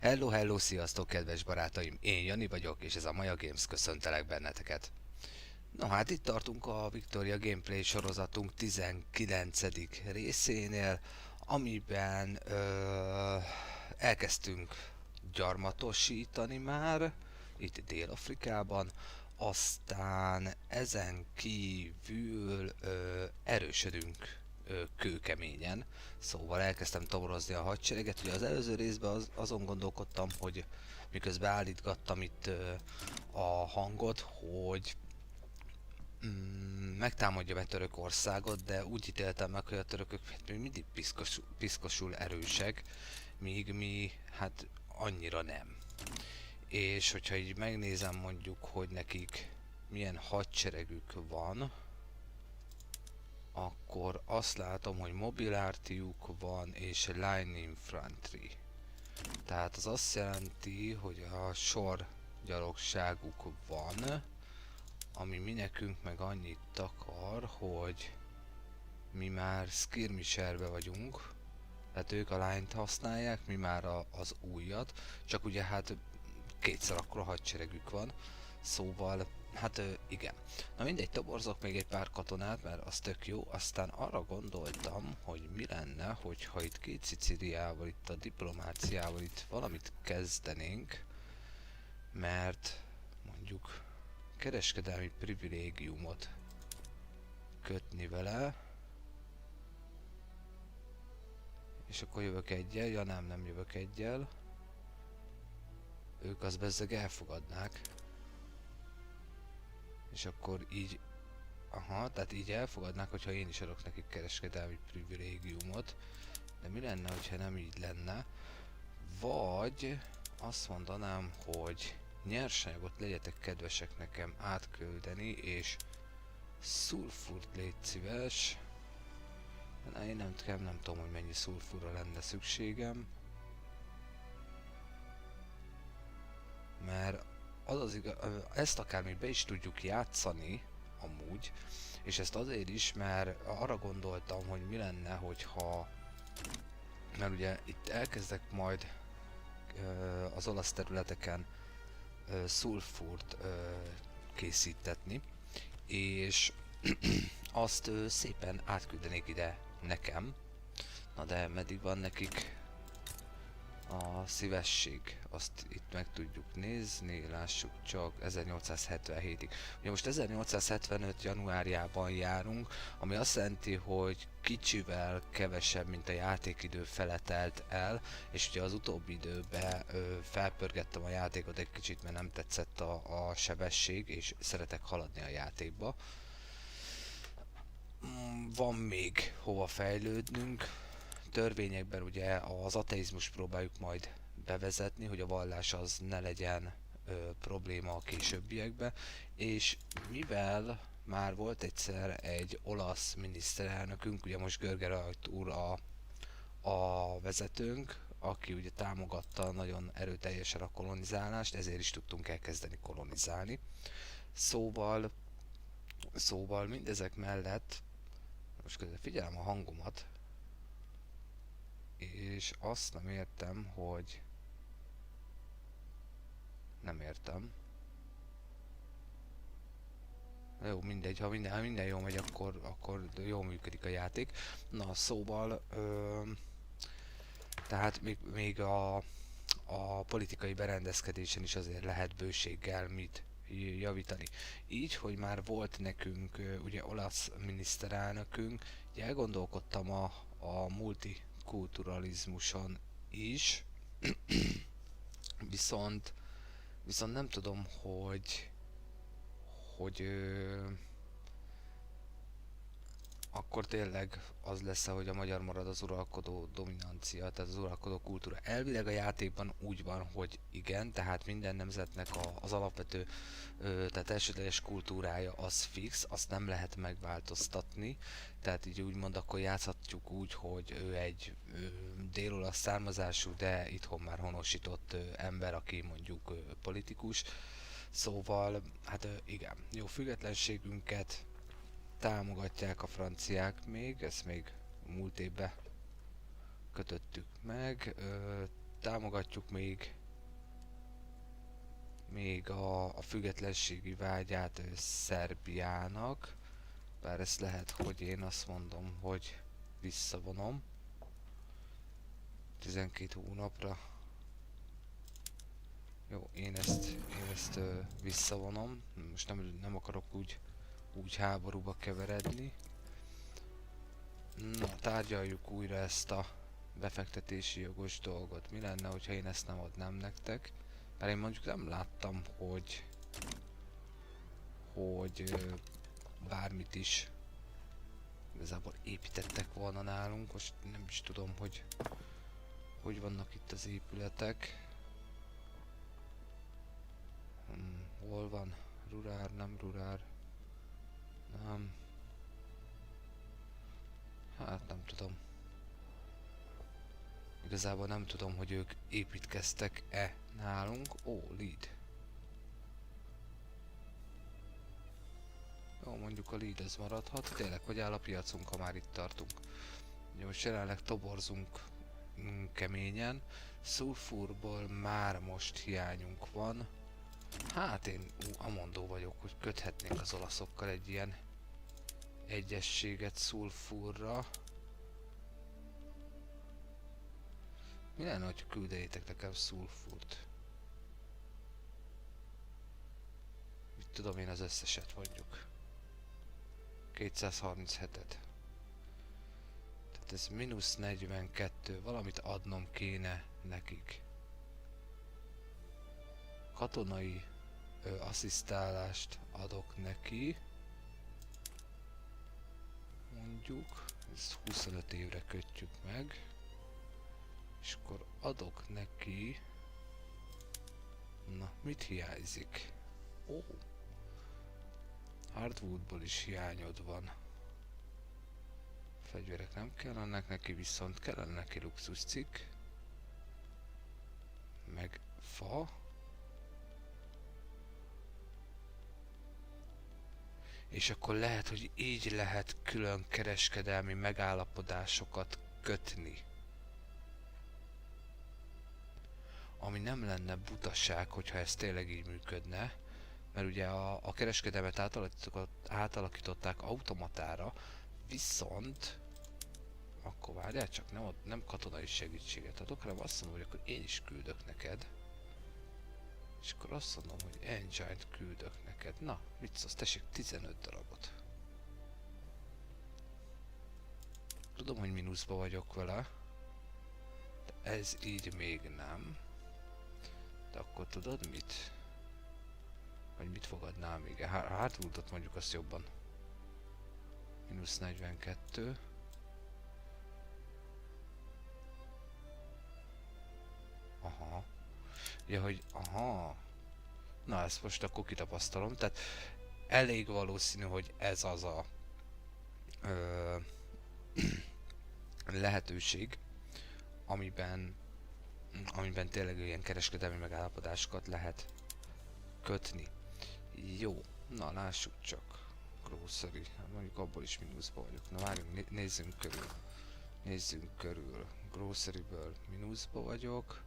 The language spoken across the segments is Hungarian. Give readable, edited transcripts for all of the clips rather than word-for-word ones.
Hello, hello, sziasztok, kedves barátaim! Én Jani vagyok, és ez a Maja Games, köszöntelek benneteket. No hát itt tartunk a Victoria Gameplay sorozatunk 19. részénél, amiben elkezdtünk gyarmatosítani már, itt Dél-Afrikában, aztán ezen kívül erősödünk kőkeményen, szóval elkezdtem toborozni a hadsereget. Ugye az előző részben azon gondolkodtam, hogy miközben állítgattam itt a hangot, hogy megtámadja be Törökországot, de úgy ítéltem meg, hogy a törökök hát még mindig piszkosul erősek, míg mi hát annyira nem. És hogyha így megnézem mondjuk, hogy nekik milyen hadseregük van, akkor azt látom, hogy mobilártiuk van és line infantry. Tehát az azt jelenti, hogy a sor gyalogságuk van, ami mi nekünk meg annyit takar, hogy mi már skirmisherbe vagyunk, tehát ők a line-t használják, mi már az újat, csak ugye hát kétszer akkora hadseregük van, szóval hát igen. Na mindegy, toborzok még egy pár katonát, mert az tök jó, aztán arra gondoltam, hogy mi lenne, hogyha itt két Szicíliával, itt a diplomáciával itt valamit kezdenénk, mert mondjuk kereskedelmi privilégiumot kötni vele, és akkor jövök egyel, ja nem jövök egyel, ők az bezzeg elfogadnák, és akkor így, aha, tehát így elfogadnák, hogyha én is adok nekik kereskedelmi privilégiumot, de mi lenne, hogyha nem így lenne, vagy azt mondanám, hogy nyersanyagot legyetek kedvesek nekem átküldeni, és szulfurt légy szíves. Na, én nem tudom, hogy mennyi szulfurra lenne szükségem, mert ezt akár még be is tudjuk játszani amúgy, és ezt azért is, mert arra gondoltam, hogy mi lenne, hogyha, mert ugye itt elkezdek majd az olasz területeken szulfurt készítetni, és azt szépen átküldenék ide nekem. Na de meddig van nekik a szívesség? Azt itt meg tudjuk nézni, lássuk csak 1877-ig. Ugye most 1875. januárjában járunk, ami azt jelenti, hogy kicsivel kevesebb, mint a játékidő fele telt el, és ugye az utóbbi időben felpörgettem a játékot egy kicsit, mert nem tetszett a sebesség, és szeretek haladni a játékba. Van még hova fejlődnünk. Törvényekben ugye az ateizmus próbáljuk majd bevezetni, hogy a vallás az ne legyen probléma a későbbiekben, és mivel már volt egyszer egy olasz miniszterelnökünk, ugye most Görgerajt úr a vezetőnk, aki ugye támogatta nagyon erőteljesen a kolonizálást, ezért is tudtunk elkezdeni kolonizálni. Szóval, szóval mindezek mellett, most közben figyelem a hangomat, és azt nem értem, hogy nem értem. Jó, mindegy, ha minden jól megy, akkor jól működik a játék. Na, szóval, tehát még a politikai berendezkedésen is azért lehet bőséggel mit javítani. Így, hogy már volt nekünk ugye olasz miniszterelnökünk, ugye elgondolkodtam a multikulturalizmuson is, viszont nem tudom, hogy akkor tényleg az lesz, hogy a magyar marad az uralkodó dominancia, tehát az uralkodó kultúra. Elvileg a játékban úgy van, hogy igen, tehát minden nemzetnek az alapvető, tehát elsődleges kultúrája az fix, azt nem lehet megváltoztatni, tehát így úgymond akkor játszhatjuk úgy, hogy ő egy dél-olasz származású, de itthon már honosított ember, aki mondjuk politikus. Szóval, hát igen, jó, függetlenségünket támogatják a franciák még, ezt még múlt évben kötöttük meg. támogatjuk még a függetlenségi vágyát Szerbiának. Bár ezt lehet, hogy én azt mondom, hogy visszavonom 12 hónapra. Jó, én ezt visszavonom. Most nem akarok úgy háborúba keveredni. Na, tárgyaljuk újra ezt a befektetési jogos dolgot. Mi lenne, hogyha én ezt nem adnám nektek? Mert én mondjuk nem láttam, hogy bármit is igazából építettek volna nálunk. Most nem is tudom, hogy vannak itt az épületek. Hol van? Rurár, nem rurár. Nem. Hát nem tudom. Igazából nem tudom, hogy ők építkeztek-e nálunk. Ó, lead. Jó, mondjuk a lead ez maradhat. Tényleg, hogy áll a piacunk, ha már itt tartunk. Ugye most jelenleg toborzunk keményen. Szulfurból már most hiányunk van. Hát én amondó vagyok, hogy köthetnénk az olaszokkal egy ilyen egyességet szulfurra. Mi lenne, hogy küldenétek nekem szulfurt? Mit tudom én az összeset mondjuk. 237-et. Tehát ez -42, valamit adnom kéne nekik. Katonai asszisztálást adok neki. Mondjuk, ezt 25 évre kötjük meg. És akkor adok neki... Na, mit hiányzik? Ó! Hardwoodból is hiányod van. Fegyverek nem kellenek neki, viszont kellene neki luxuscikk. Meg fa. És akkor lehet, hogy így lehet külön kereskedelmi megállapodásokat kötni. Ami nem lenne butaság, hogyha ez tényleg így működne. Mert ugye a kereskedelmet átalakították automatára, viszont akkor várjál csak, nem katonai segítséget adok, hanem azt mondom, hogy akkor én is küldök neked. És akkor azt mondom, hogy engine-t küldök neked. Na, mit szólsz, tessék 15 darabot. Tudom, hogy mínuszba vagyok vele. De ez így még nem. De akkor tudod mit? Vagy mit fogadnál még? Hardwoodot mondjuk azt jobban. -42. Aha. Ja, hogy aha. Na, ezt most akkor kitapasztalom. Tehát elég valószínű, hogy ez az a lehetőség, amiben tényleg ilyen kereskedelmi megállapodásokat lehet kötni. Jó, na lássuk csak. Grocery, mondjuk abból is mínuszba vagyok. Na várjunk, nézzünk körül. Nézzünk körül. Groceryből mínuszba vagyok.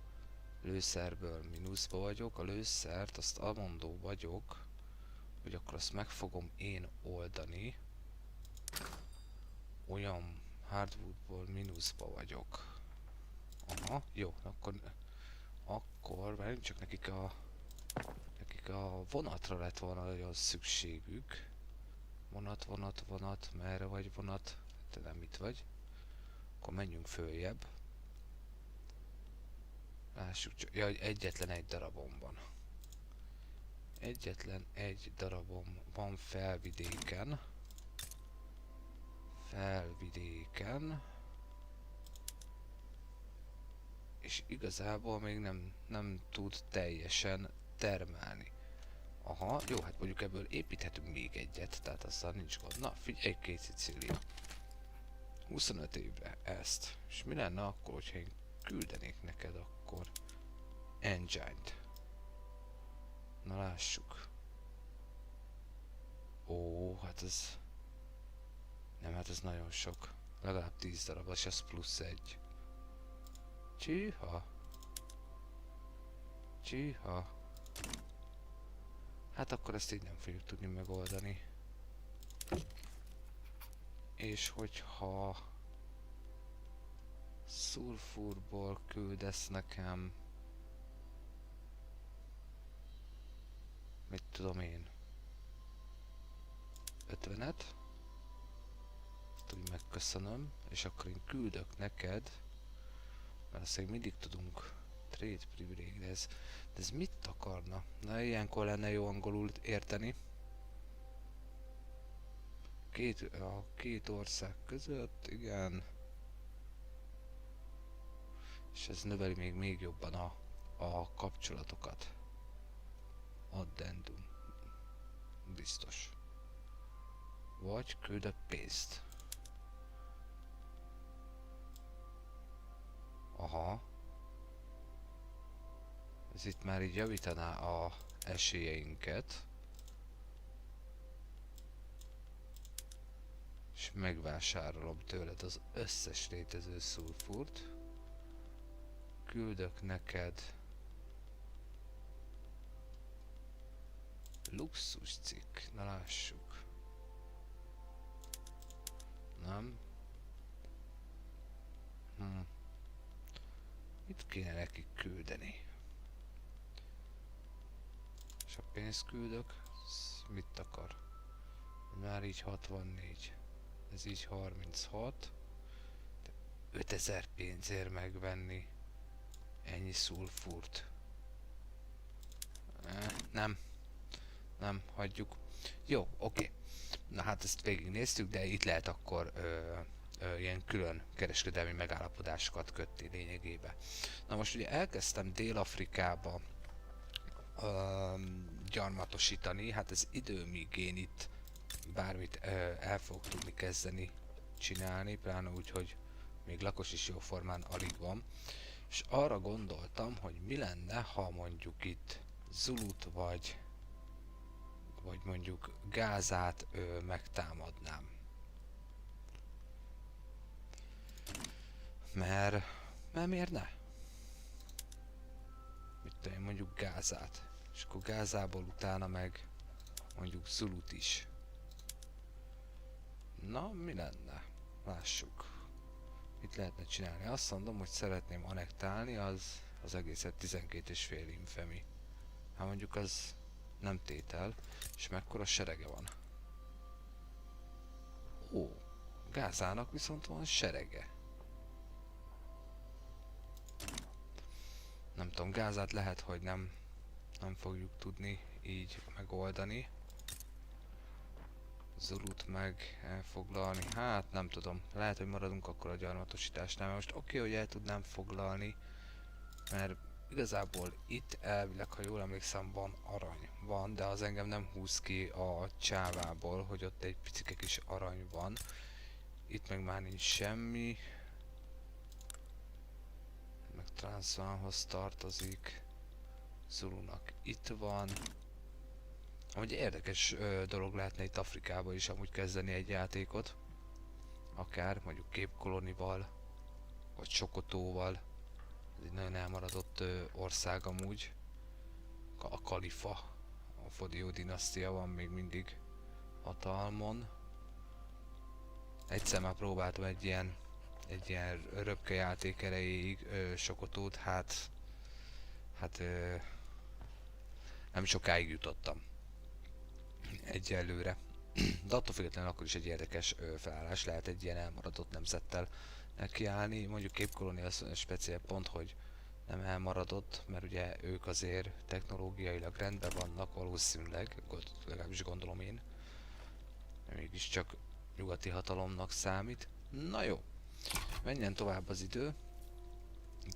Lőszerből mínuszba vagyok. A lőszert azt amondó vagyok, hogy akkor azt meg fogom én oldani. Olyan hardwoodból mínuszba vagyok. Aha, jó, akkor várjunk csak nekik a vonatra lett volna nagyon szükségük. Vonat, merre vagy vonat? Te nem itt vagy. Akkor menjünk följebb. Lássuk csak, ja, hogy egyetlen egy darabom van. Egyetlen egy darabom van felvidéken. És igazából még nem tud teljesen termelni. Aha, jó, hát mondjuk ebből építhetünk még egyet, tehát azzal nincs gond. Na, figyelj, két Szicília. 25 évre ezt. És mi lenne akkor, hogyha én küldenék neked akkor engine-t? Na lássuk. Ó, hát ez... Nem, hát ez nagyon sok. Legalább 10 darab, és ez +1. Csíha. Csíha. Hát akkor ezt így nem fogjuk tudni megoldani. És hogyha szulfurból küldesz nekem, mit tudom én, 50-et, ezt úgy megköszönöm, és akkor én küldök neked, mert azt még mindig tudunk trade privilege, de ez mit akarna? Na, ilyenkor lenne jó angolul érteni. A két ország között, igen. És ez növeli még jobban a kapcsolatokat. Addendum. Biztos. Vagy küldök pénzt. Aha. Ez itt már így javítaná a esélyeinket. És megvásárolom tőled az összes létező szulfurt. Küldök neked luxus cikk, na lássuk. Nem? Mit kéne nekik küldeni? És a pénzt küldök, mit akar? Már így 64. Ez így 36. De 5000 pénzért megvenni ennyi szulfurt. Nem. Nem, hagyjuk. Jó, oké. Na hát ezt végignéztük, de itt lehet akkor ilyen külön kereskedelmi megállapodásokat kötni lényegébe. Na most ugye elkezdtem Dél-Afrikába gyarmatosítani, hát ez idő, míg én itt bármit el fogok tudni kezdeni csinálni, pláne úgy, hogy még lakos is jóformán alig van. És arra gondoltam, hogy mi lenne, ha mondjuk itt Zulut vagy mondjuk Gázát megtámadnám. Mert miért ne? Mit tudom én, mondjuk Gázát. És akkor Gázából utána meg mondjuk Zulut is. Na, mi lenne? Lássuk. Mit lehetne csinálni? Azt mondom, hogy szeretném annektálni az egészet 12,5 infemi. Hát mondjuk az nem tétel, és mekkora serege van. Ó, Gázának viszont van serege. Nem tudom, Gázát lehet, hogy nem fogjuk tudni így megoldani. Zulut meg elfoglalni, hát nem tudom, lehet, hogy maradunk akkor a gyarmatosításnál, mert most oké, hogy el tudnám foglalni, mert igazából itt elvileg, ha jól emlékszem, van arany. Van, de az engem nem húz ki a csávából, hogy ott egy picike kis arany van. Itt meg már nincs semmi. Meg Transvaanhoz tartozik. Zulunak itt van. Amúgy érdekes dolog lehetne itt Afrikába is amúgy kezdeni egy játékot. Akár mondjuk Képkolonival, vagy Sokotóval. Ez egy nagyon elmaradott ország amúgy. A Kalifa, a Fodió dinasztia van még mindig hatalmon. Egyszer már próbáltam egy ilyen röpke játék erejéig Sokotót, hát nem sokáig jutottam egyelőre. De attól függetlenül akkor is egy érdekes felállás lehet egy ilyen elmaradott nemzettel nekiállni. Mondjuk Képkolónia az speciál pont, hogy nem elmaradott, mert ugye ők azért technológiailag rendben vannak valószínűleg, legalábbis gondolom én. Mégiscsak nyugati hatalomnak számít. Na jó, menjen tovább az idő.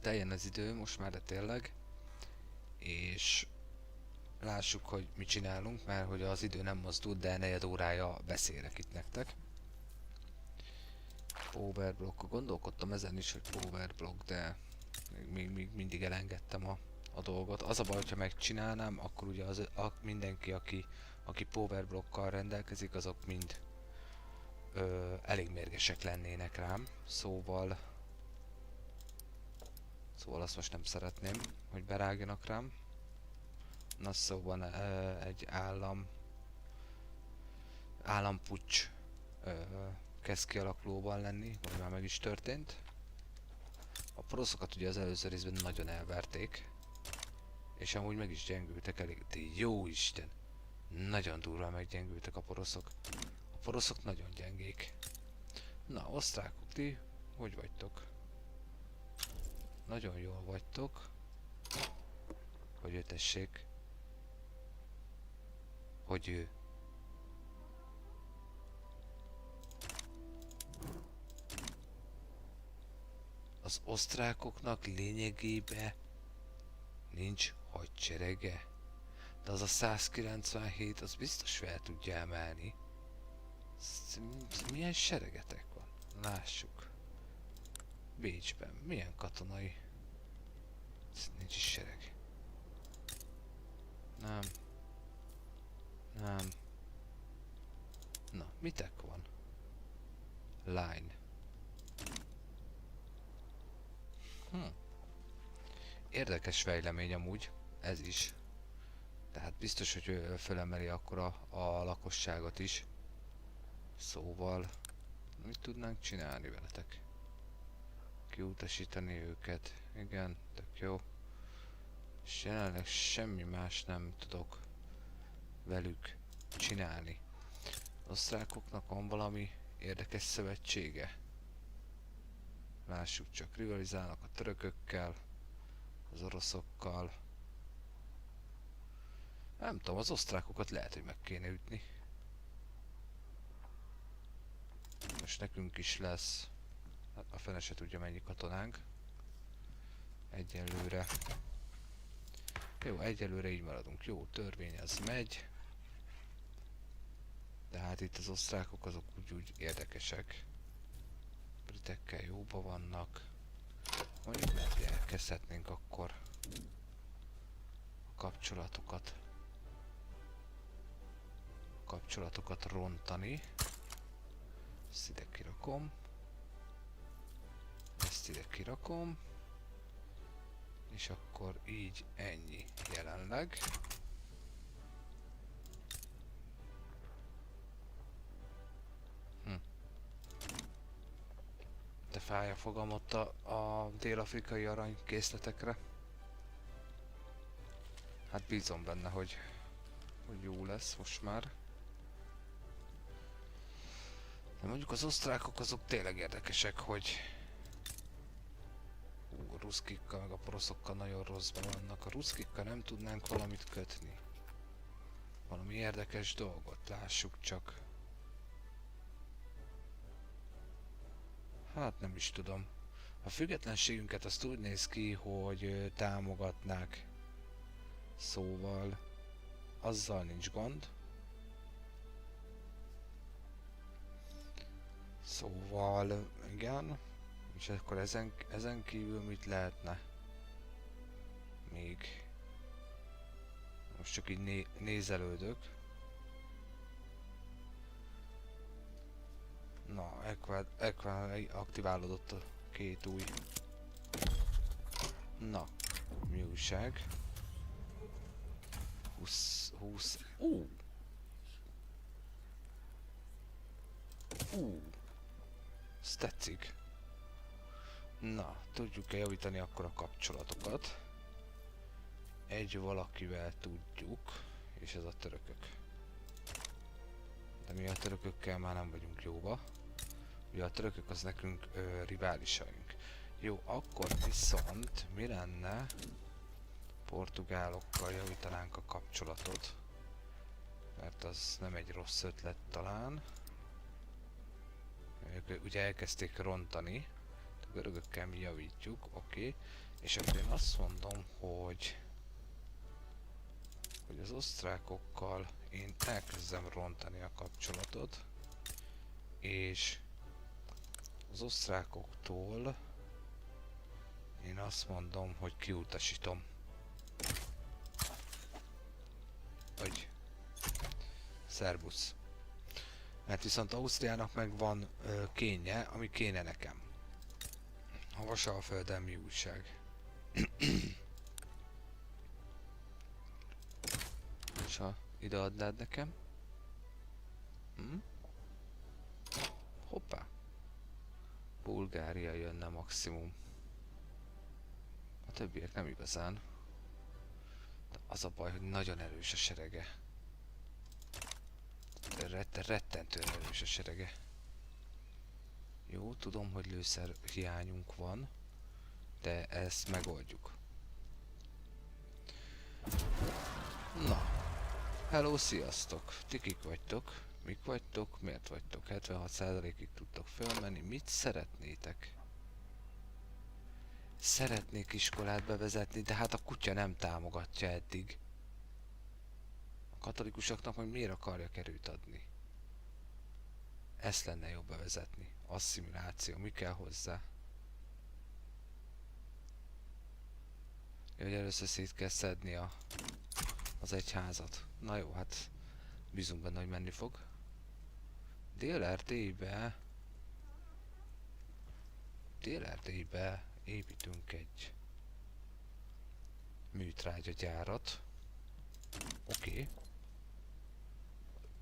Teljen az idő most már, de tényleg. És lássuk, hogy mit csinálunk, mert hogy az idő nem mozdult, de negyed órája beszélek itt nektek. Powerblock, gondolkodtam ezen is, hogy powerblock, de még mindig elengedtem a dolgot. Az a baj, hogyha megcsinálnám, akkor ugye mindenki, aki powerblockkal rendelkezik, azok mind elég mérgesek lennének rám. Szóval azt most nem szeretném, hogy berágjanak rám. Nassauban egy állampuccs kezd kialakulóban lenni, vagy már meg is történt. A poroszokat ugye az előző részben nagyon elverték, és amúgy meg is gyengültek elég, de jó Isten! Nagyon durván meggyengültek a poroszok. A poroszok nagyon gyengék. Na, osztrákok, ti hogy vagytok? Nagyon jól vagytok. Hogy ő tessék. Hogy ő. Az osztrákoknak lényegében nincs hadserege. De az a 197, az biztos fel tudja emelni. Milyen seregetek van? Lássuk. Bécsben. Milyen katonai? Nincs is sereg. Nem. Nem. Na, mitek van? Line. Érdekes fejlemény amúgy. Ez is. Tehát biztos, hogy fölemeli akkor a lakosságot is. Szóval, mit tudnánk csinálni veletek? Kiutasítani őket. Igen, tök jó. És jelenleg semmi más nem tudok velük csinálni. Az osztrákoknak van valami érdekes szövetsége. Lássuk csak, rivalizálnak a törökökkel, az oroszokkal. Nem tudom, az osztrákokat lehet, hogy meg kéne ütni. Most nekünk is lesz, hát a fene se tudja mennyi katonánk. Egyelőre. Jó, egyelőre így maradunk. Jó, törvény az megy. De hát itt az osztrákok azok úgy érdekesek. Britekkel jóba vannak. Mondjuk lehet, hogy elkezdhetnénk akkor a kapcsolatokat rontani. Ezt ide kirakom. Ezt ide kirakom. És akkor így ennyi jelenleg. De fáj a fogam ott a dél-afrikai aranykészletekre. Hát bízom benne, hogy jó lesz most már. De mondjuk az osztrákok azok tényleg érdekesek, hogy a ruszkikkal meg a poroszokkal nagyon rosszban vannak. A ruszkikkal nem tudnánk valamit kötni. Valami érdekes dolgot, lássuk csak. Hát nem is tudom. A függetlenségünket azt úgy néz ki, hogy támogatnák. Szóval azzal nincs gond. Szóval igen. És akkor ezen kívül mit lehetne? Még most csak így nézelődök. Na, Equad aktiválódott a két új. Na, mi újság? 20. Ez tetszik. Na, tudjuk-e javítani akkor a kapcsolatokat? Egy valakivel tudjuk, és ez a törökök. De mi a törökökkel már nem vagyunk jóba. Ugye a törökök az nekünk riválisaink. Jó, akkor viszont mi lenne? Portugálokkal javítanánk a kapcsolatot. Mert az nem egy rossz ötlet talán. Ők ugye elkezdték rontani. A görögökkel mi javítjuk, oké. És akkor én azt mondom, hogy az osztrákokkal én elkezdem rontani a kapcsolatot. És az osztrákoktól én azt mondom, hogy kiutasítom. Hogy szervusz. Mert viszont Ausztriának meg van kénje, ami kéne nekem. A Vasalföldön mi újság? ha ide adnád nekem. Hoppá. Bulgária jönne maximum. A többiek nem igazán. De az a baj, hogy nagyon erős a serege. Rettentően erős a serege. Jó, tudom, hogy lőszer hiányunk van, de ezt megoldjuk. Na, hello, sziasztok! Ti kik vagytok? Mik vagytok? Miért vagytok? 76%-ig tudtok fölmenni. Mit szeretnétek? Szeretnék iskolát bevezetni, de hát a kutya nem támogatja eddig. A katolikusoknak majd miért akarjak erőt adni? Ezt lenne jobb bevezetni. Asszimiláció, mi kell hozzá? Jó, hogy először szét kell szedni az egyházat. Na jó, hát bízunk benne, hogy menni fog. Dél-Erdélybe építünk egy műtrágyagyárat. Oké.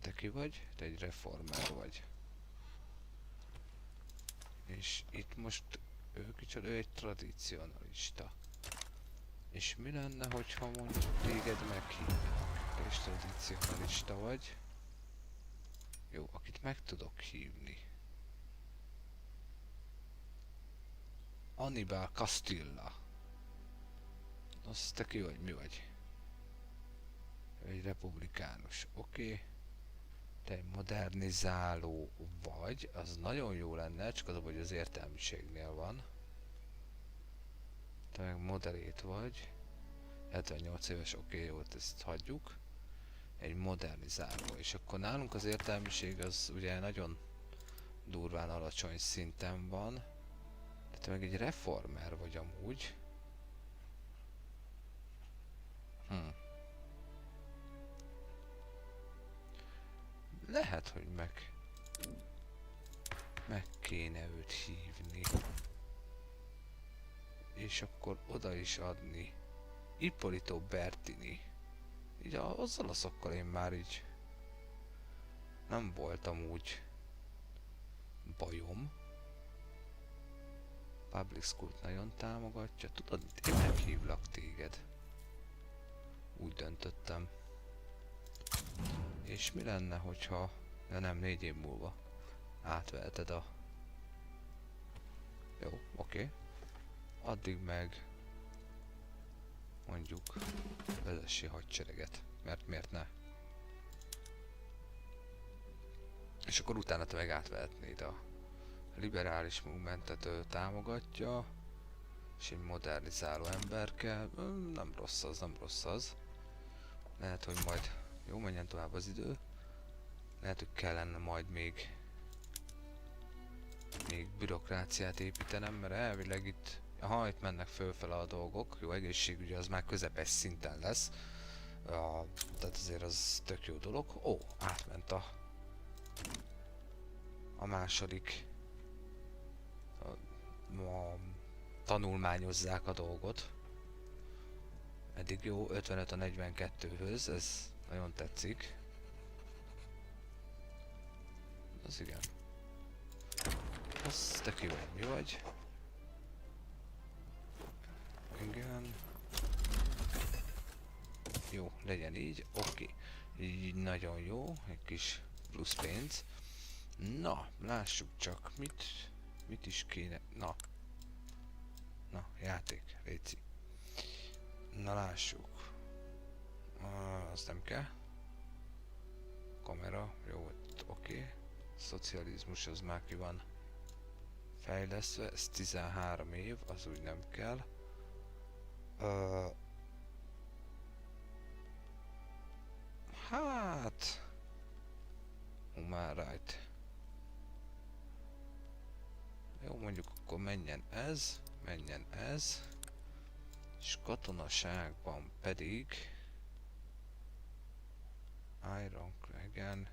Te ki vagy? Te egy reformer vagy. És itt most ő egy tradicionalista. És mi lenne, hogyha mondjuk téged meghívnak, és tradicionalista vagy? Jó, akit meg tudok hívni. Annibal Castilla. Azt te ki vagy, mi vagy? Egy republikánus, oké. Te egy modernizáló vagy, az nagyon jó lenne, csak az, hogy az értelmiségnél van. Te meg moderét vagy. 78 éves, oké, jó, ezt hagyjuk. Egy modernizáló, és akkor nálunk az értelmiség az ugye nagyon durván alacsony szinten van. De te meg egy reformer vagy amúgy. Lehet, hogy meg kéne őt hívni. És akkor oda is adni. Ippolito Bertini. Így azzal a szakkal én már így nem voltam úgy bajom. Public School-t nagyon támogatja. Tudod, én meghívlak téged. Úgy döntöttem. És mi lenne, hogyha... Ja nem, 4 év múlva átveheted a... Jó, oké. Addig meg... mondjuk vezessi hadsereget. Mert miért ne? És akkor utána te meg átvehetnéd a liberális movementet, ő támogatja. És egy modernizáló ember kell. Nem rossz az, nem rossz az. Lehet, hogy majd... Jó, menjen tovább az idő. Lehet, hogy kellene majd még bürokráciát építenem, mert elvileg itt... Aha, itt mennek fölfele a dolgok. Jó, egészségügyi az már közepes szinten lesz. Tehát azért az tök jó dolog. Ó, átment a második... tanulmányozzák a dolgot. Eddig jó, 55 a 42-höz, ez nagyon tetszik. Az igen. Az te ki vagy, mi vagy? Igen. Jó, legyen így, oké. Így nagyon jó, egy kis plusz pénz. Na, lássuk csak, mit is kéne... Na, játék, léci. Na, lássuk. Az nem kell. Kamera, jó, oké. Szocializmus az már ki van fejlesztve, ez 13 év, az úgy nem kell. Hát... Már right. Jó, mondjuk akkor menjen ez. És katonaságban pedig... Iron igen.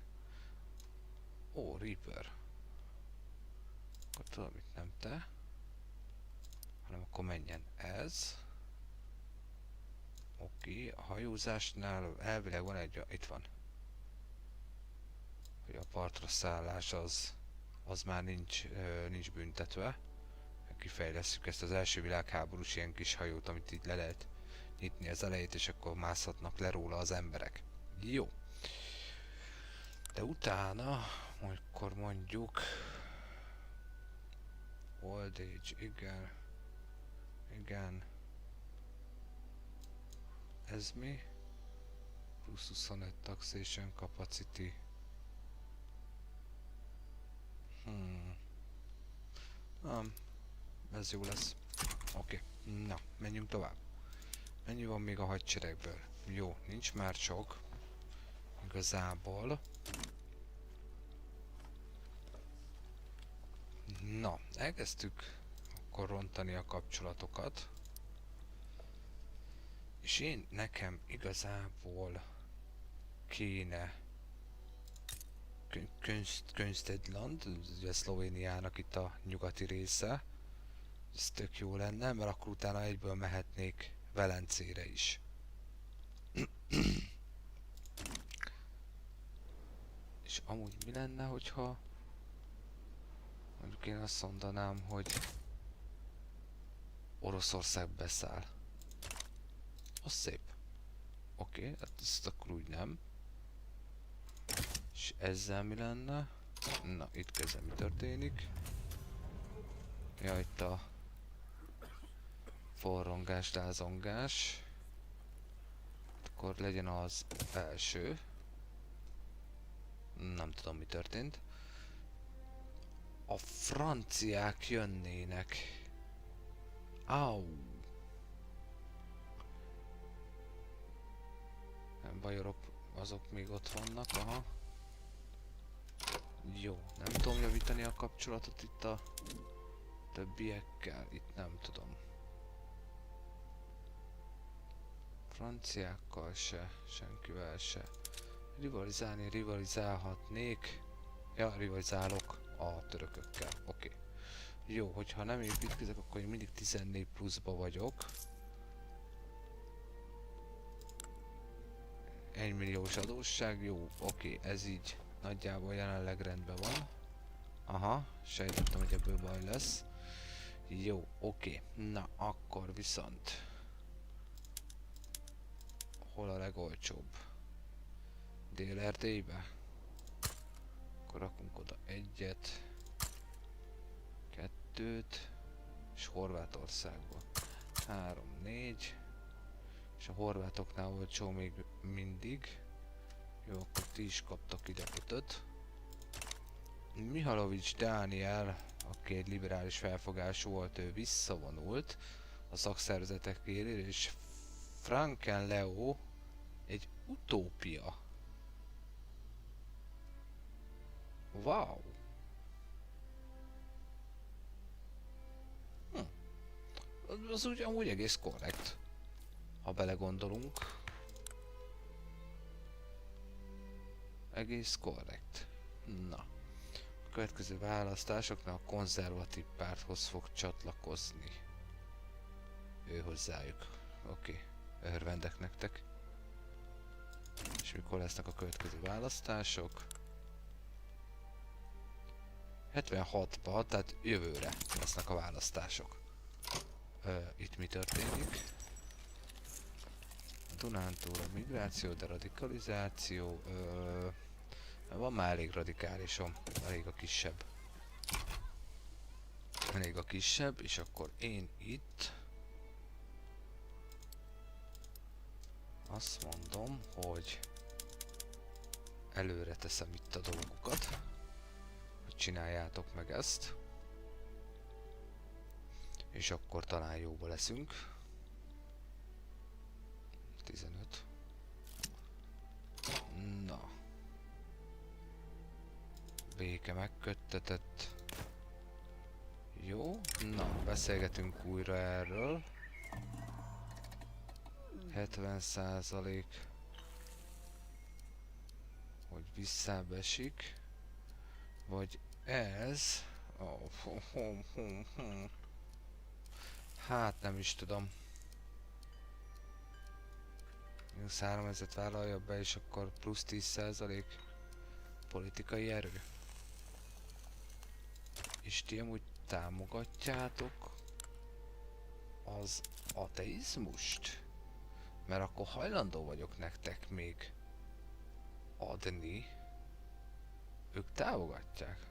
Ó, Reaper. Akkor tudom, mit nem te. Hanem akkor menjen ez. Oké, a hajózásnál elvileg van egy, itt van. Hogy a partra szállás az már nincs büntetve. Kifejlesszük ezt az első világháborús ilyen kis hajót, amit így le lehet nyitni az elejét, és akkor mászhatnak le róla az emberek. Jó. De utána, akkor mondjuk old age, igen. Igen. Ez mi? Plusz 25 taxation capacity. Ez jó lesz. Oké. Na, menjünk tovább. Mennyi van még a hadseregből? Jó, nincs már sok. Igazából. Na, elkezdtük akkor rontani a kapcsolatokat. És nekem igazából kéne Könstedland, ugye Szlovéniának itt a nyugati része. Ez tök jó lenne, mert akkor utána egyből mehetnék Velencére is. És amúgy mi lenne, hogyha mondjuk én azt mondanám, hogy Oroszország beszáll. Az szép. Oké, hát ezt akkor úgy nem. És ezzel mi lenne? Na, itt kezdve mi történik? Ja, itt a forrongás, lázongás. Akkor legyen az első. Nem tudom, mi történt. A franciák jönnének. Au! Bajorok, azok még ott vannak, aha. Jó, nem tudom javítani a kapcsolatot itt a többiekkel, itt nem tudom. Franciákkal se, senkivel se. Rivalizálhatnék. Ja, rivalizálok a törökökkel, oké. Jó, hogyha nem építkezek, akkor én mindig 14 pluszba vagyok. 1 milliós adósság, jó, oké, ez így nagyjából jelenleg rendben van. Aha, sejtettem, hogy ebből baj lesz. Jó, oké, na akkor viszont hol a legolcsóbb? Dél-Erdélybe? Akkor rakunk oda egyet, kettőt, és Horvátországba. 3, 4, és a horvátoknál olcsó még mindig. Jó, akkor ti is kaptak ide 5-öt. Mihalovics Dániel, aki egy liberális felfogású volt, ő visszavonult a szakszervezetek élére, és Franken Leo egy utópia. Wow! Az úgy amúgy egész korrekt, ha belegondolunk. Egész korrekt. Na. A következő választásoknál a konzervatív párthoz fog csatlakozni. Ő hozzájuk. Oké. Örvendek nektek. És mikor lesznek a következő választások? 76-ban, tehát jövőre lesznek a választások. Itt mi történik? A Dunántúl a migráció, de radikalizáció. Van már elég radikálisom, elég a kisebb. Elég a kisebb, és akkor én itt azt mondom, hogy előre teszem itt a dolgokat, hogy csináljátok meg ezt, és akkor talán jóba leszünk. 15. Na. Béke megköttetett. Jó, na, beszélgetünk újra erről. 70%, hogy visszábesik, vagy ez. Hát nem is tudom. Mínusz 3000 vállalja be, és akkor plusz 10% politikai erő. És ti amúgy támogatjátok az ateizmust? Mert akkor hajlandó vagyok nektek még adni. Ők támogatják.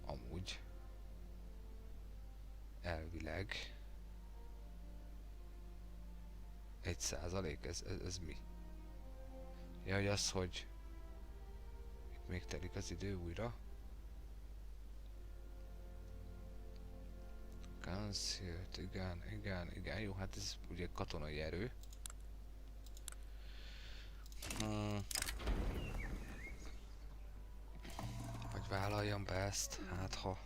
Amúgy. Elvileg. 1%, ez mi? Jaj, az, hogy itt még telik az idő újra. Cancelled, igen, jó, hát ez ugye katonai erő. Vagy vállaljam be ezt, hát ha...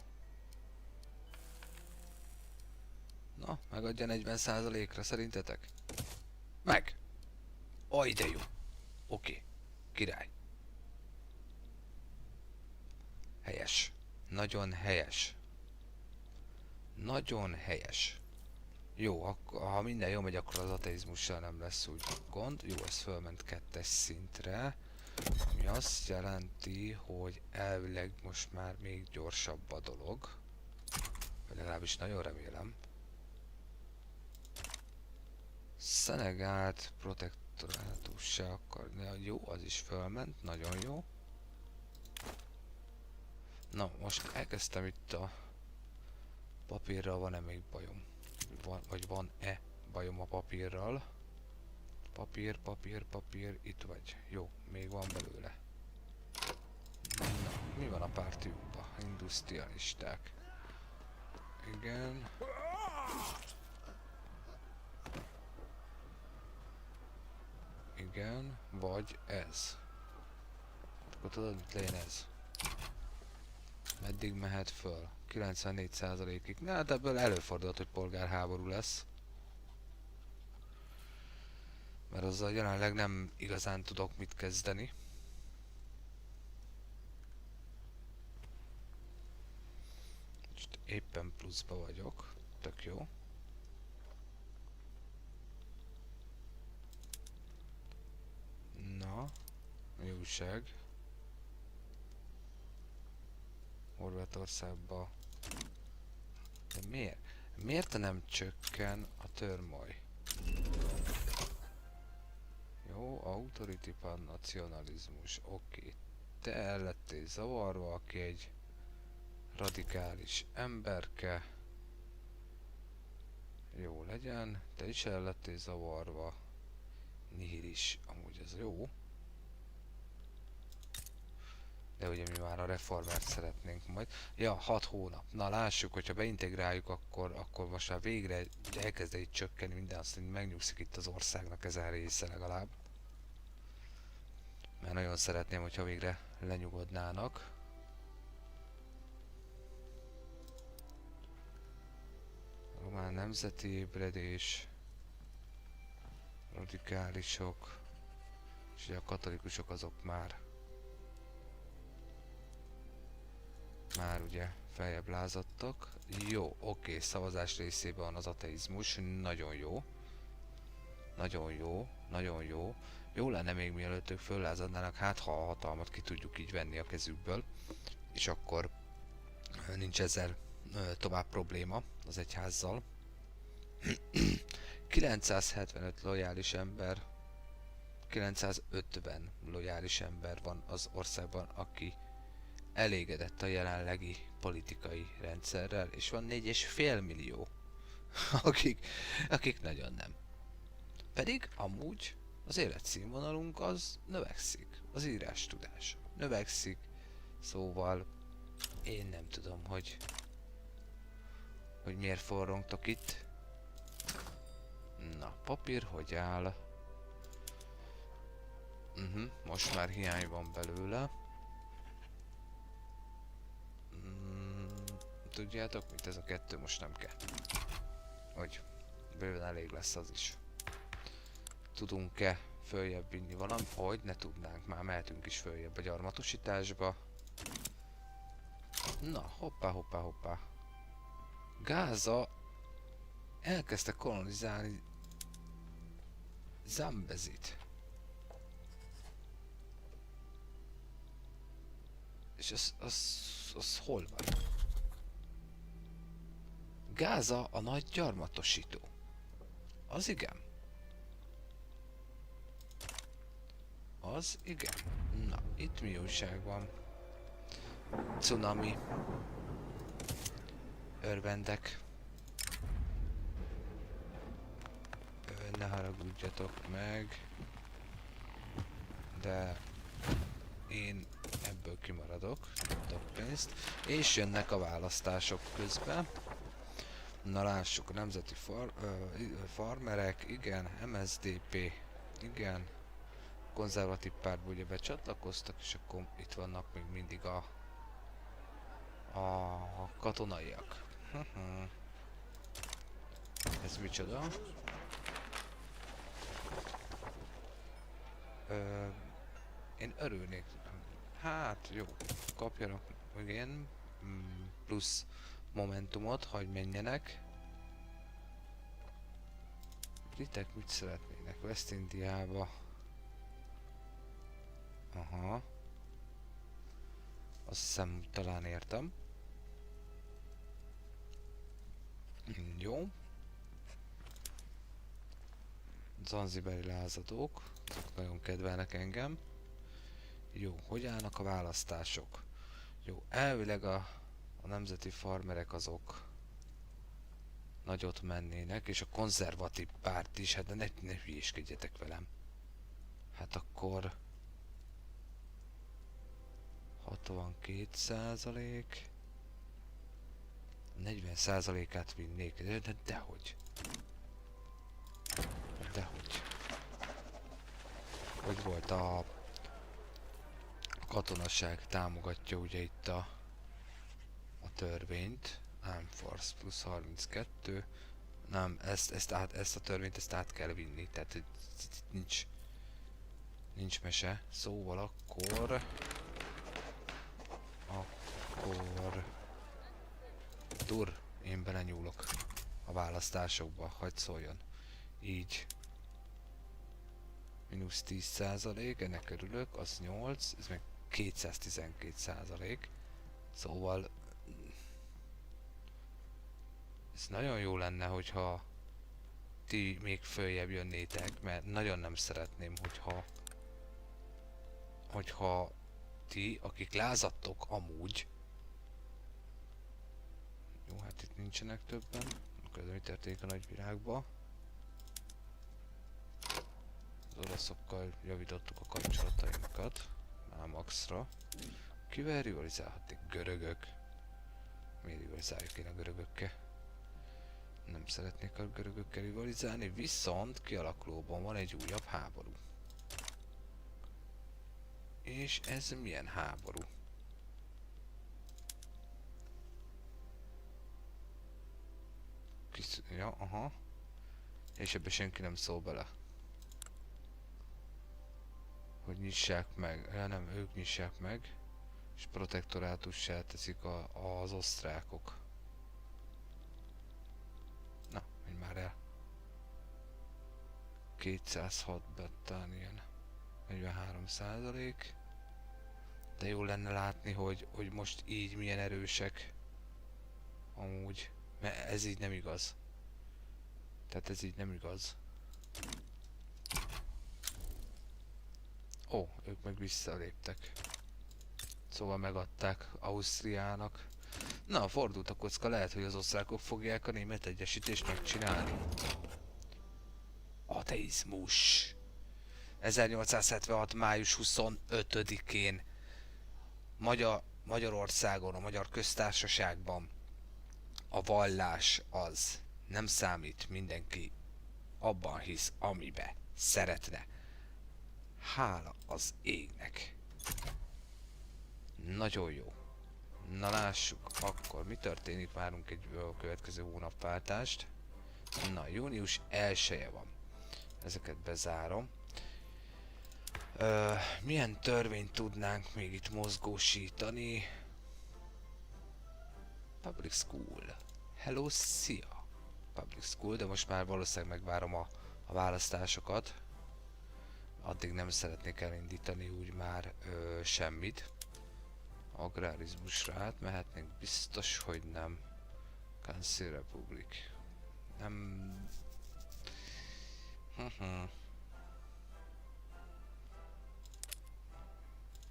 Na, megadja 40%-ra szerintetek? Meg! Aj, de jó! Oké, király. Helyes. Nagyon helyes. Nagyon helyes. Jó, akkor, ha minden jól megy, akkor az ateizmussal nem lesz úgy gond. Jó, ez fölment 2-es szintre. Ami azt jelenti, hogy elvileg most már még gyorsabb a dolog. Vagy legalábbis nagyon remélem. Szenegált protektorátus se akarni. Jó, az is fölment, nagyon jó. Na, most elkezdtem itt a papírral, van-e még bajom? Vagy van-e bajom a papírral? Papír, itt vagy. Jó, még van belőle. Na, mi van a pártiukban? Industrialisták. Igen. Igen, vagy ez. Akkor tudod, mit legyen ez? Meddig mehet föl? 94%-ig. Na, hát ebből előfordulhat, hogy polgárháború lesz. Mert azzal jelenleg nem igazán tudok mit kezdeni. Most éppen pluszba vagyok. Tök jó. Na, mi újság? Horvátországba. De miért? Miért nem csökken a törmoly? Jó, autority nacionalizmus. Oké. Te el lettél zavarva, aki egy radikális emberke. Jó legyen. Te is el lettél zavarva. Nihilis. Amúgy ez jó. De ugye mi már a reformert szeretnénk majd. Ja, 6 hónap. Na lássuk, hogyha beintegráljuk, akkor most már végre elkezd itt csökkenni minden, azt megnyugszik itt az országnak ezen része legalább. Mert nagyon szeretném, hogyha végre lenyugodnának. Román nemzeti ébredés. Radikálisok. És ugye a katolikusok azok már ugye feljebb lázadtak. Jó, oké, szavazás részében van az ateizmus, nagyon jó. Nagyon jó, nagyon jó. Jó lenne még mielőtt ők föllázadnának, hát ha a hatalmat ki tudjuk így venni a kezükből, és akkor nincs ezzel tovább probléma az egyházzal. 975 lojális ember, 950 lojális ember van az országban, aki elégedett a jelenlegi politikai rendszerrel, és van 4,5 millió, akik nagyon nem. Pedig amúgy az életszínvonalunk az növekszik, az írástudás növekszik, szóval én nem tudom, hogy miért forrongtok itt. Na, papír hogy áll? Most már hiány van belőle. Tudjátok mit, ez a 2 most nem kell. Hogy bőven elég lesz az is. Tudunk-e följebb vinni valami? Hogy ne tudnánk, már mehetünk is följebb a gyarmatosításba. Na, hoppá. Gáza elkezdte kolonizálni Zambezit. És az hol van? Gáza a nagy gyarmatosító. Az igen. Az igen. Na, itt mi újság van? Cunami. Örvendek. Ne haragudjatok meg. De én ebből kimaradok, nem tudok pénzt. És jönnek a választások közben. Na lássuk, a nemzeti farmerek, igen, MSDP, igen. Konzervatív pártból ugye becsatlakoztak, és akkor itt vannak még mindig a katonaiak. Ez micsoda? Én örülnék. Hát jó, kapjanak igen, plusz momentumot, hogy menjenek. Britek mit szeretnének? West Indiába. Aha. Azt hiszem, talán értem. Jó. Zanzibari lázadók. Azok nagyon kedvelnek engem. Jó, hogy állnak a választások? Jó, elvileg a nemzeti farmerek azok nagyot mennének, és a konzervatív párt is, hát de ne hülyéskedjetek velem. Hát akkor 62%, 40%-át vinnék, de dehogy. Dehogy. Hogy volt a katonaság támogatja ugye itt a törvényt. Armed Force plusz 32. Nem, ezt a törvényt ezt át kell vinni, tehát itt nincs mese. Szóval akkor én belenyúlok a választásokba, hagyd szóljon. Így. Mínusz 10%, ennek örülök, az 8, ez meg 212%. Szóval ez nagyon jó lenne, hogyha ti még följebb jönnétek, mert nagyon nem szeretném, hogyha ti, akik lázadtok amúgy. Jó, hát itt nincsenek többen. Akkor mi történik a nagyvilágba? Az oroszokkal javítottuk a kapcsolatainkat. Már maxra. Kivel rivalizálhatnék? Görögök. Miért rivalizáljuk én a görögökkel? Nem szeretnék a görögökkel rivalizálni, viszont kialakulóban van egy újabb háború. És ez milyen háború? Ja, aha. És ebbe senki nem szól bele. Hogy nyissák meg. Ja nem, ők nyissák meg. És protektorátussá teszik az osztrákok. Na, menj már el. 206 battalion. 43%. De jó lenne látni, hogy most így milyen erősek. Amúgy. Mert ez így nem igaz. Tehát ez így nem igaz. Ó, ők meg visszaléptek. Szóval megadták Ausztriának. Na, fordult a kocka, lehet, hogy az osztrákok fogják a német egyesítést megcsinálni. Ateizmus. 1876. május 25-én Magyarországon, a Magyar Köztársaságban a vallás az nem számít, mindenki abban hisz, amibe szeretne. Hála az égnek. Nagyon jó. Na lássuk, akkor mi történik, várunk egy következő hónapváltást. Na, június 1-e van. Ezeket bezárom. Milyen törvényt tudnánk még itt mozgósítani? Public School. Hello, szia! Public School, de most már valószínűleg megvárom a választásokat. addig nem szeretnék elindítani úgy már semmit. Agrárizmusra átmehetnénk, biztos, hogy nem. Council Republic. Nem...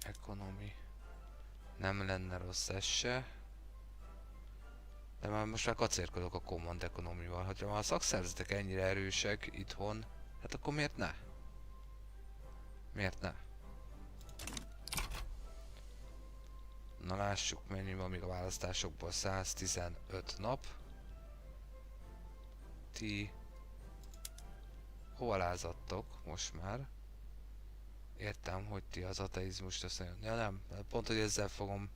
Economy. Nem lenne rossz ez se. De már most már kacérkodok a Command Economy-val. Ha már a szakszervezetek ennyire erősek itthon, hát akkor miért ne? Miért ne? Na lássuk, mennyi van még a választásokból. 115 nap. Ti... hova lázadtok most már? Értem, hogy ti az ateizmust azt mondja. Ja nem, pont hogy ezzel fogom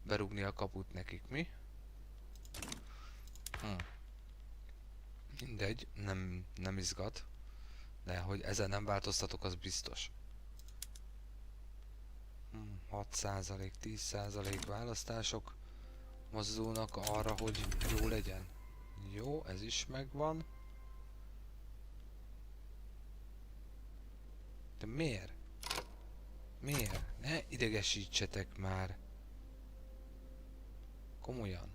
berúgni a kaput nekik, mi? Mindegy, nem izgat. De hogy ezen nem változtatok, az biztos. 6%, 10% választások mozdulnak arra, hogy jó legyen. Jó, ez is megvan. De miért? Miért? Ne idegesítsetek már. Komolyan.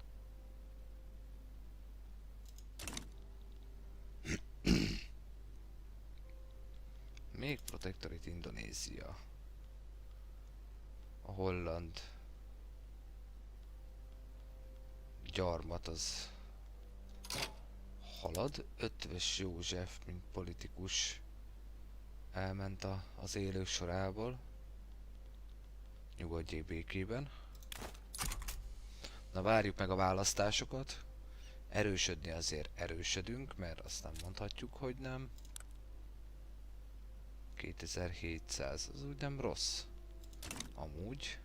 Még Protectorate Indonézia. A holland gyarmat az halad. Ötvös József, mint politikus elment az élők sorából. Nyugodjék békében. Na várjuk meg a választásokat. Erősödni azért erősödünk, mert azt nem mondhatjuk, hogy nem. 2700, az úgy nem rossz. Amúgy.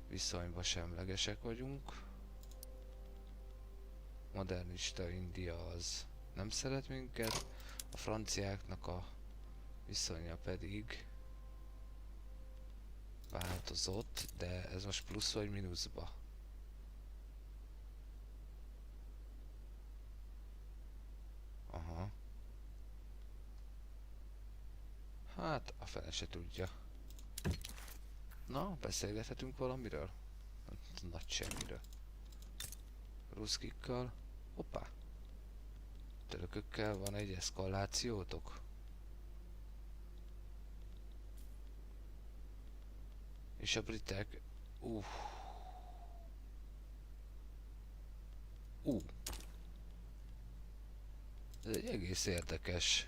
Viszonyban semlegesek vagyunk. Modernista India az nem szeret minket. A franciáknak a viszonya pedig változott, de ez most plusz vagy mínuszba? Aha. Hát, a fele se tudja. Na, beszélgethetünk valamiről? Nagy semmiről. Ruszkikkal. Hoppá. Törökökkel van egy eszkalációtok? És a britek... Ez egy egész érdekes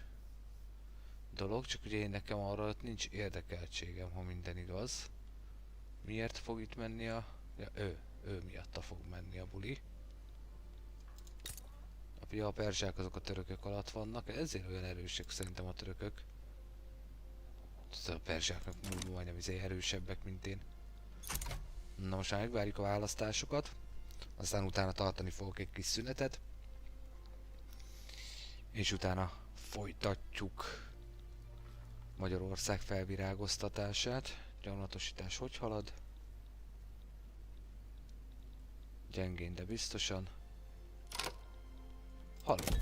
dolog, csak ugye én nekem arra nincs érdekeltségem, ha minden igaz. Miért fog itt menni a... Ja, ő miatta fog menni a buli. A perzsák azok a törökök alatt vannak, ezért olyan erősek szerintem a törökök. A perzsáknak majdnem erősebbek, mint én. Na most már megvárjuk a választásokat, aztán utána tartani fogok egy kis szünetet. És utána folytatjuk Magyarország felvirágoztatását. Gyarmatosítás hogy halad? Gyengén, de biztosan. Halad.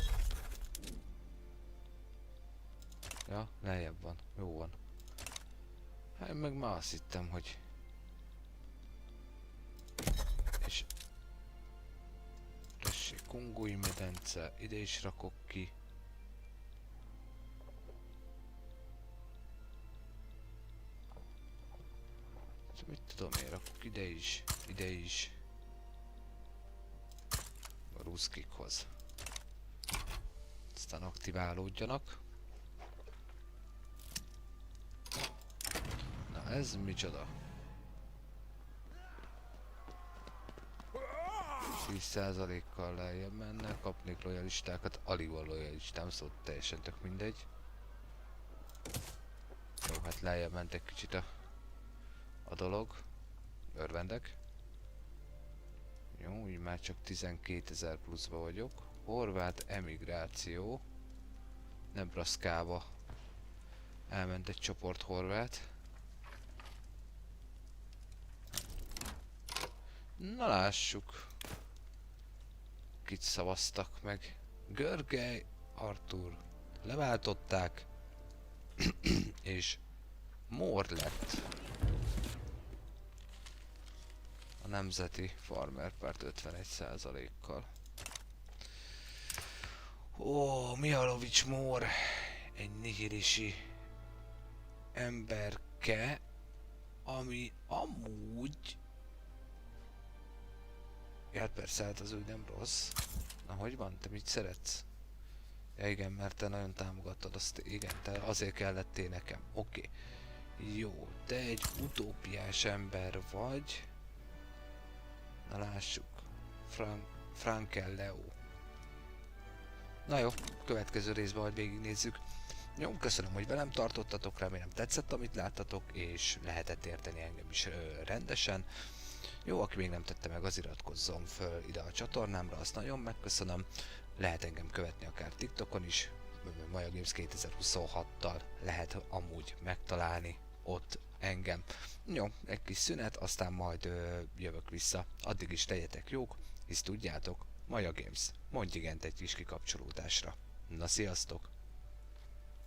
Ja, lejjebb van. Jó van. Hát én meg már azt hittem, hogy... És... Tessék, Kongói medence. Ide is rakok ki. Mit tudom én, rakok ide is. A ruszkikhoz. Aztán aktiválódjanak. Na ez micsoda? 10%-kal lejjebb menne, kapnék lojalistákat, alig van lojalistám, szóval teljesen tök mindegy. Jó, hát lejjebb ment egy kicsit a dolog. Örvendek. Jó, így már csak 12.000 pluszba vagyok. Horvát emigráció. Nebraska-ba elment egy csoport horvát. Na lássuk. Kit szavaztak meg. Görgely Artur. Leváltották. és More lett a Nemzeti Farmer Párt 51%-kal. Ó, Mihalovics More, egy nihilisi emberke, ami amúgy... Ja, persze, hát az úgy nem rossz. Na, hogy van? Te mit szeretsz? Ja, igen, mert te nagyon támogattad azt, igen, te azért kellettél nekem. Oké. Jó, te egy utópiás ember vagy. Na lássuk. Frankel Leo. Na jó, következő részben majd végignézzük. Jó, köszönöm, hogy velem tartottatok, remélem tetszett, amit láttatok, és lehetett érteni engem is rendesen. Jó, aki még nem tette meg, az iratkozzon föl ide a csatornámra, azt nagyon megköszönöm. Lehet engem követni akár TikTokon is, Maja Games 2026-tal lehet amúgy megtalálni ott engem. Jó, egy kis szünet, aztán majd jövök vissza. Addig is legyetek jók, hisz tudjátok, Maja Games, mondj igent egy kis kikapcsolódásra. Na, sziasztok!